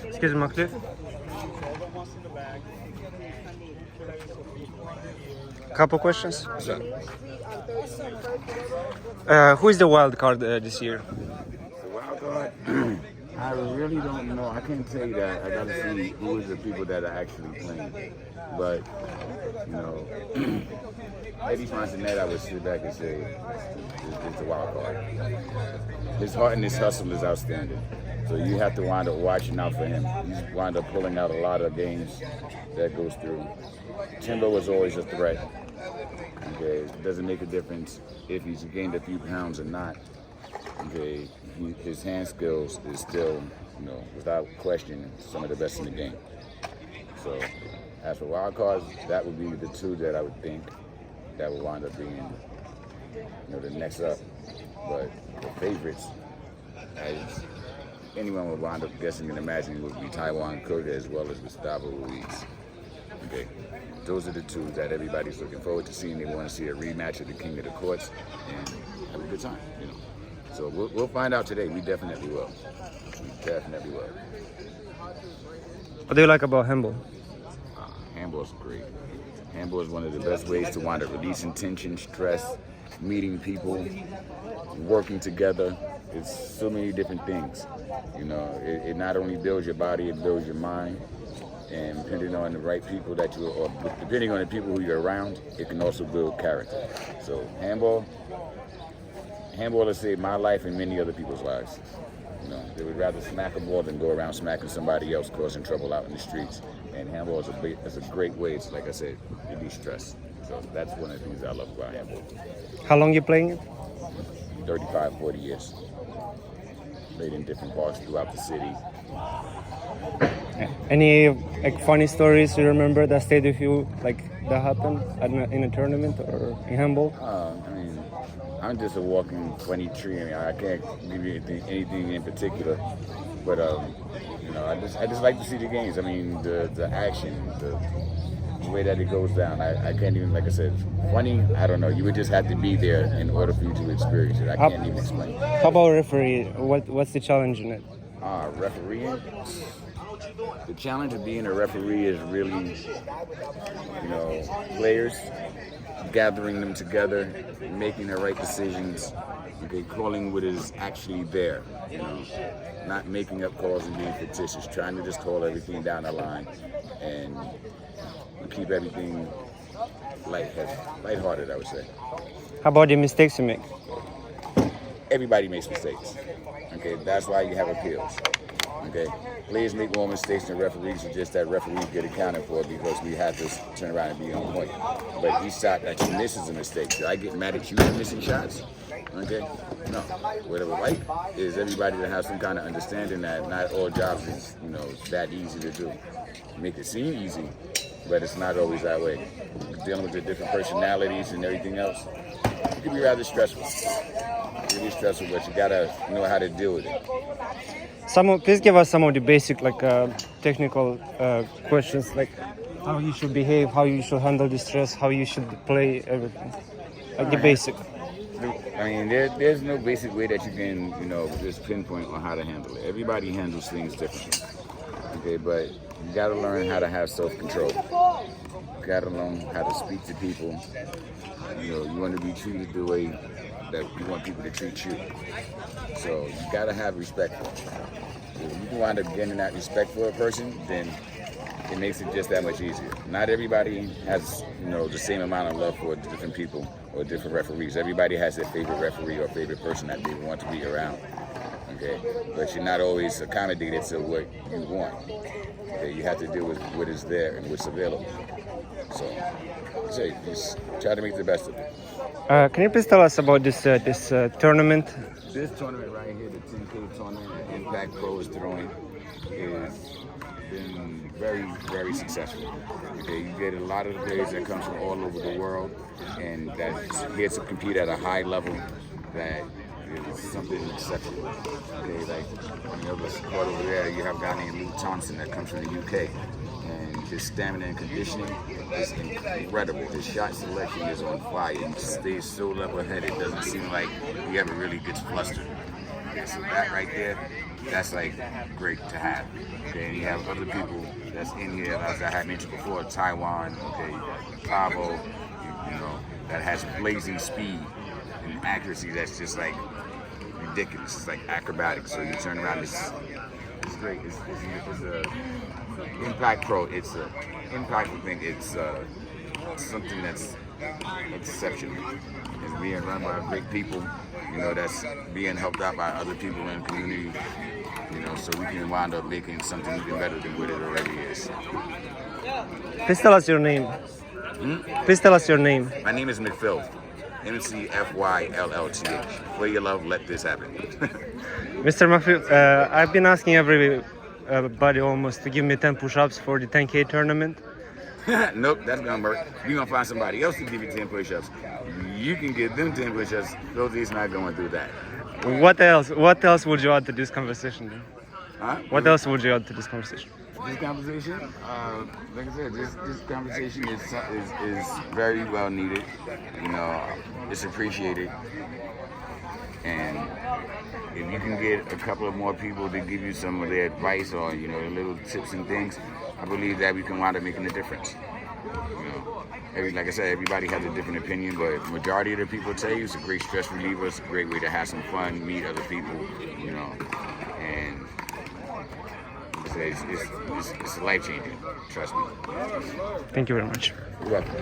Excuse me, Cliff. Couple questions. Who is the wild card this year? The wild card, I really don't know. I can't tell you that. I gotta see who is the people that are actually playing. But you know, Eddie Fontanet, I would sit back and say is the wild card. His heart and his hustle is outstanding. So you have to wind up watching out for him. He's wind up pulling out a lot of games that goes through. Timbo was always a threat. Okay, it doesn't make a difference if he's gained a few pounds or not. Okay, his hand skills is still, you know, without question, some of the best in the game. So, as for wild cards, that would be the two that I would think that would wind up being, you know, the next up. But the favorites, anyone would wind up guessing and imagining would be Taiwan Cook as well as Gustavo Ruiz. Okay, those are the two that everybody's looking forward to seeing. They want to see a rematch of the King of the Courts and have a good time, you know. So we'll find out today. We definitely will. We definitely will. What do you like about handball? Handball's great. Handball is one of the best ways to wind up releasing tension, stress, meeting people, working together. It's so many different things. You know, it not only builds your body, it builds your mind. And depending on the right people or depending on the people who you're around, it can also build character. So handball has saved my life and many other people's lives. You know, they would rather smack a ball than go around smacking somebody else, causing trouble out in the streets. And handball is a great way to, like I said, release stress. So that's one of the things I love about handball. How long you playing it? 35, 40 years. Played in different parks throughout the city. Any like funny stories you remember that stayed with you, like that happened in a tournament or in handball? I mean, I'm just a walking funny tree. I mean, I can't give you anything in particular, but you know, I just like to see the games. I mean, the action, the way that it goes down. I can't even, like I said, funny. I don't know. You would just have to be there in order for you to experience it. I can't even explain. How about referee? What's the challenge in it? Refereeing. The challenge of being a referee is really, you know, players, gathering them together, making the right decisions, okay, calling what is actually there, you know, not making up calls and being fictitious, trying to just call everything down the line and keep everything lighthearted, I would say. How about the mistakes you make? Everybody makes mistakes, okay, that's why you have appeals. Okay, players make more mistakes than referees, or just that referees get accounted for because we have to turn around and be on point. But each shot that you miss is a mistake. Did I get mad at you for missing shots? Okay, no. What I would like is everybody to have some kind of understanding that not all jobs is, you know, that easy to do. Make it seem easy, but it's not always that way. Dealing with the different personalities and everything else, it can be rather stressful. Really stressful, but you gotta know how to deal with it. Please give us some of the basic, like technical questions, like how you should behave, how you should handle the stress, how you should play, everything, like the basic. I mean, there's no basic way that you can, you know, just pinpoint on how to handle it. Everybody handles things differently. Okay, but you gotta learn how to have self-control. You gotta learn how to speak to people. You know, you want to be treated the way that you want people to treat you. So you gotta have respect for them. If you can wind up getting that respect for a person, then it makes it just that much easier. Not everybody has, you know, the same amount of love for different people or different referees. Everybody has their favorite referee or favorite person that they want to be around. Okay, but you're not always accommodated to what you want. Okay, you have to deal with what is there and what's available. So, just try to make the best of it. Can you please tell us about this tournament? This tournament right here, the 10K tournament that Impact Pro is throwing, has been very, very successful. Okay, you get a lot of the players that come from all over the world and that's here to compete at a high level that is something exceptional. Okay, like on the other squad over there, you have a guy named Luke Thompson that comes from the UK. And his stamina and conditioning is incredible. His shot selection is on fire. He stays so level-headed. It doesn't seem like he ever really gets flustered. Okay, so that right there, that's like great to have. Okay, and you have other people that's in here, as I had mentioned before, Taiwan, okay, Cabo, you know, that has blazing speed and accuracy that's just like ridiculous. It's like acrobatic. So you turn around, it's great. It's a Impact Pro. It's a impactful thing. It's something that's exceptional. It's being run by great people. You know, that's being helped out by other people in the community. You know, so we can wind up making something even better than what it already is. Please tell us your name. Please tell us your name. My name is McPhilth. McFyllth. For your love, let this happen. Mr. McPhilth, I've been asking everybody almost to give me 10 push-ups for the 10K tournament. Nope, that's gonna work. You're gonna find somebody else to give you 10 push-ups. You can give them 10 push-ups. Philthy's not going to do that. What else? What else would you add to this conversation? Then? Huh? What else would you add to this conversation? This conversation, like I said, this conversation is very well needed. You know, it's appreciated, and if you can get a couple of more people to give you some of their advice or little tips and things, I believe that we can wind up making a difference. You know, like I said, everybody has a different opinion, but majority of the people tell you it's a great stress reliever. It's a great way to have some fun, meet other people, and it's life changing. Trust me. Thank you very much. You're welcome.